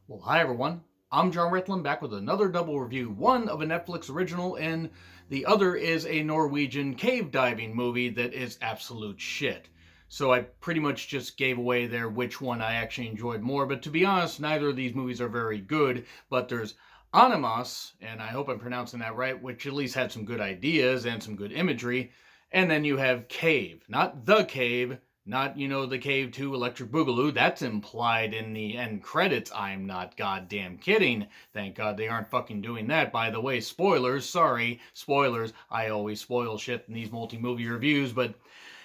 Well, hi everyone. I'm John Ritlin back with another double review. One of a Netflix original, and the other is a Norwegian cave diving movie that is absolute shit. So I pretty much just gave away there which one I actually enjoyed more. But to be honest, neither of these movies are very good. But there's Animas, and I hope I'm pronouncing that right, which at least had some good ideas and some good imagery. And then you have Cave, not The Cave, not, the Cave 2 Electric Boogaloo. That's implied in the end credits. I'm not goddamn kidding. Thank God they aren't fucking doing that. By the way, spoilers. Sorry, spoilers. I always spoil shit in these multi-movie reviews, but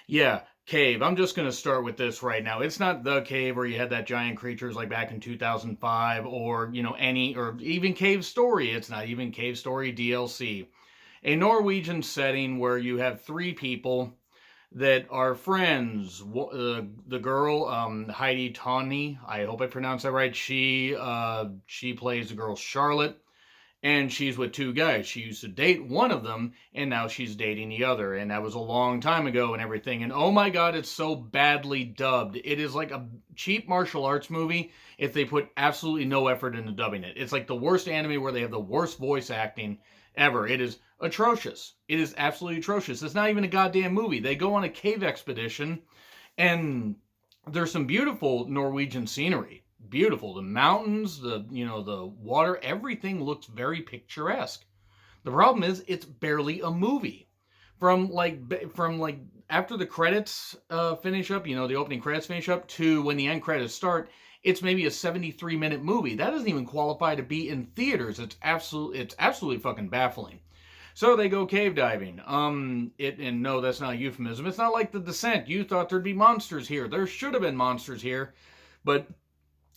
yeah, Cave. I'm just going to start with this right now. It's not The Cave where you had that giant creatures like back in 2005 or, or even Cave Story. It's not even Cave Story DLC. A Norwegian setting where you have three people that are friends. The girl, Heidi Tawny, I hope I pronounced that right. She plays the girl Charlotte, and she's with two guys. She used to date one of them, and now she's dating the other. And that was a long time ago and everything. And oh my god, it's so badly dubbed. It is like a cheap martial arts movie if they put absolutely no effort into dubbing it. It's like the worst anime where they have the worst voice acting ever. It is atrocious. It is absolutely atrocious. It's not even a goddamn movie. They go on a cave expedition, and there's some beautiful Norwegian scenery. Beautiful. The mountains, the water, everything looks very picturesque. The problem is it's barely a movie. From after the credits finish up, the opening credits finish up to when the end credits start, it's maybe a 73-minute movie. That doesn't even qualify to be in theaters. It's absolutely fucking baffling. So they go cave diving. And no, that's not a euphemism. It's not like The Descent. You thought there'd be monsters here. There should have been monsters here, but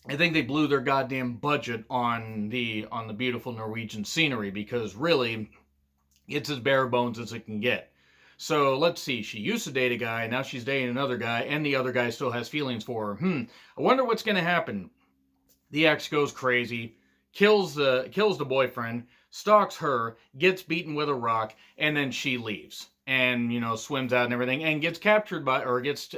I think they blew their goddamn budget on the beautiful Norwegian scenery because really, it's as bare bones as it can get. So let's see. She used to date a guy, now she's dating another guy, and the other guy still has feelings for her. I wonder what's gonna happen. The ex goes crazy, kills the boyfriend, stalks her, gets beaten with a rock, and then she leaves and swims out and everything, and gets captured by or gets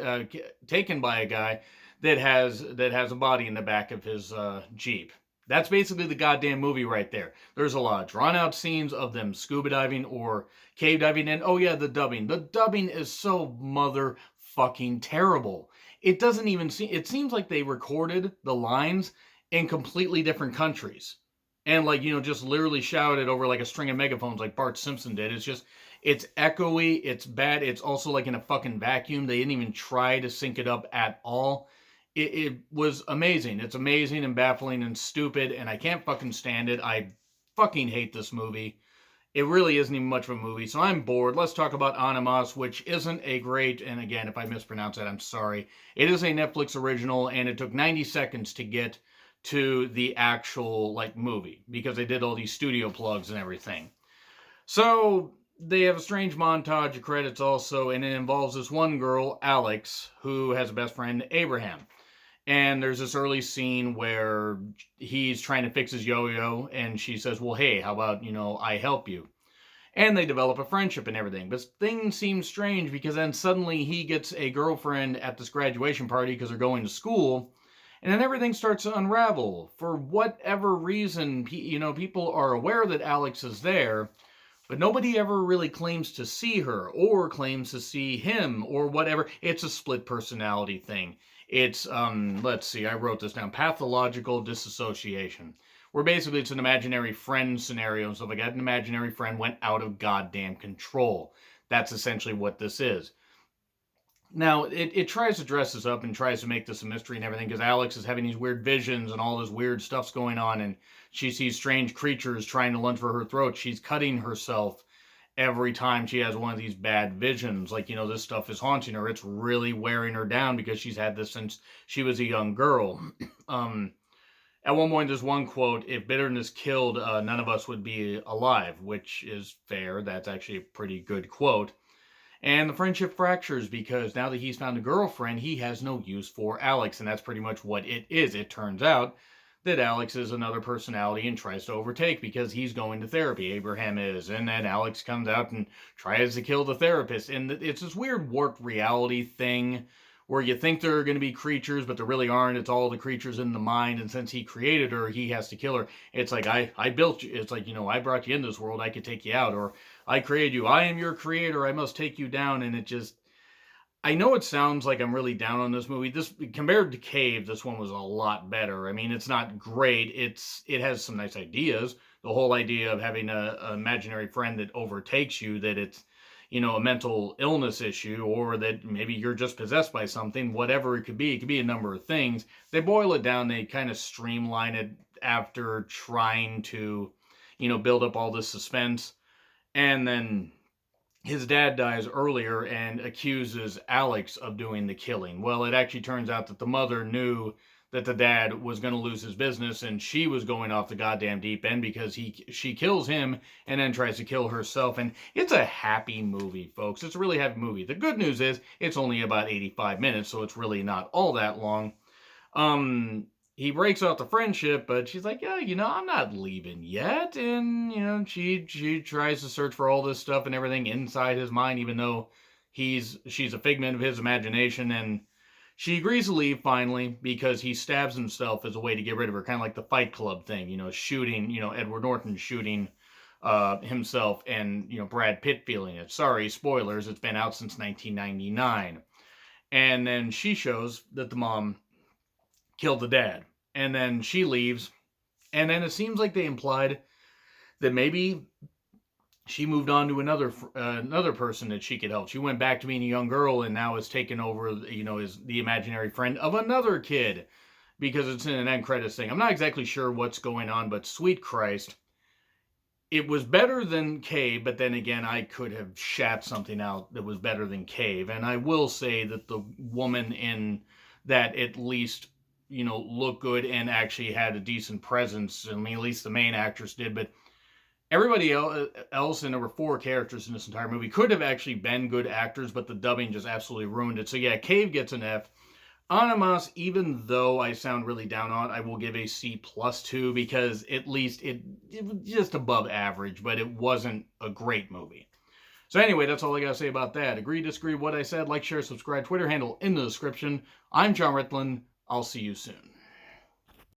taken by a guy that has a body in the back of his jeep. That's basically the goddamn movie right there. There's a lot of drawn out scenes of them scuba diving or cave diving, and oh yeah, the dubbing. The dubbing is so motherfucking terrible. It doesn't even seem. It seems like they recorded the lines in completely different countries, and just literally shouted over like a string of megaphones like Bart Simpson did. It's echoey. It's bad. It's also like in a fucking vacuum. They didn't even try to sync it up at all. It was amazing. It's amazing and baffling and stupid, and I can't fucking stand it. I fucking hate this movie. It really isn't even much of a movie, so I'm bored. Let's talk about Animas, which isn't a great, and again, if I mispronounce that, I'm sorry. It is a Netflix original, and it took 90 seconds to get to the actual, movie, because they did all these studio plugs and everything. So, they have a strange montage of credits also, and it involves this one girl, Alex, who has a best friend, Abraham. And there's this early scene where he's trying to fix his yo-yo, and she says, well, hey, how about, I help you? And they develop a friendship and everything. But things seem strange because then suddenly he gets a girlfriend at this graduation party because they're going to school. And then everything starts to unravel. For whatever reason, people are aware that Alex is there, but nobody ever really claims to see her or claims to see him or whatever. It's a split personality thing. It's, let's see, I wrote this down. Pathological disassociation. Where basically it's an imaginary friend scenario and stuff like that. An imaginary friend went out of goddamn control. That's essentially what this is. Now, it tries to dress this up and tries to make this a mystery and everything because Alex is having these weird visions and all this weird stuff's going on, and she sees strange creatures trying to lunge for her throat. She's cutting herself every time she has one of these bad visions. This stuff is haunting her. It's really wearing her down because she's had this since she was a young girl. At one point, there's one quote, if bitterness killed, none of us would be alive, which is fair. That's actually a pretty good quote. And the friendship fractures because now that he's found a girlfriend, he has no use for Alex, and that's pretty much what it is. It turns out that Alex is another personality and tries to overtake because he's going to therapy. Abraham is. And then Alex comes out and tries to kill the therapist. And it's this weird warped reality thing where you think they're going to be creatures, but there really aren't. It's all the creatures in the mind. And since he created her, he has to kill her. It's like, I built you. It's like, I brought you in this world. I could take you out. Or I created you. I am your creator. I must take you down. And it just, I know it sounds like I'm really down on this movie. This, compared to Cave, this one was a lot better. I mean, it's not great. It has some nice ideas. The whole idea of having a imaginary friend that overtakes you, that it's, a mental illness issue, or that maybe you're just possessed by something, whatever it could be a number of things. They boil it down, they kind of streamline it after trying to, build up all this suspense. And then his dad dies earlier and accuses Alex of doing the killing. Well, it actually turns out that the mother knew that the dad was going to lose his business, and she was going off the goddamn deep end because she kills him and then tries to kill herself. And it's a happy movie, folks. It's a really happy movie. The good news is it's only about 85 minutes, so it's really not all that long. He breaks off the friendship, but she's like, yeah, I'm not leaving yet. And, she tries to search for all this stuff and everything inside his mind, even though she's a figment of his imagination. And she agrees to leave finally because he stabs himself as a way to get rid of her, kind of like the Fight Club thing, shooting, Edward Norton shooting himself, and, Brad Pitt feeling it. Sorry, spoilers, it's been out since 1999. And then she shows that the mom killed the dad. And then she leaves. And then it seems like they implied that maybe she moved on to another person that she could help. She went back to being a young girl and now has taken over, as the imaginary friend of another kid, because it's in an end credits thing. I'm not exactly sure what's going on, but sweet Christ, it was better than Cave, but then again, I could have shat something out that was better than Cave. And I will say that the woman in that at least, looked good and actually had a decent presence. I mean, at least the main actress did, but everybody else, and there were 4 characters in this entire movie, could have actually been good actors, but the dubbing just absolutely ruined it. So yeah, Cave gets an F. Animas, even though I sound really down on it, I will give a C+ too, because at least it was just above average, but it wasn't a great movie. So anyway, that's all I got to say about that. Agree, disagree with what I said, like, share, subscribe, Twitter handle in the description. I'm John Ritland. I'll see you soon.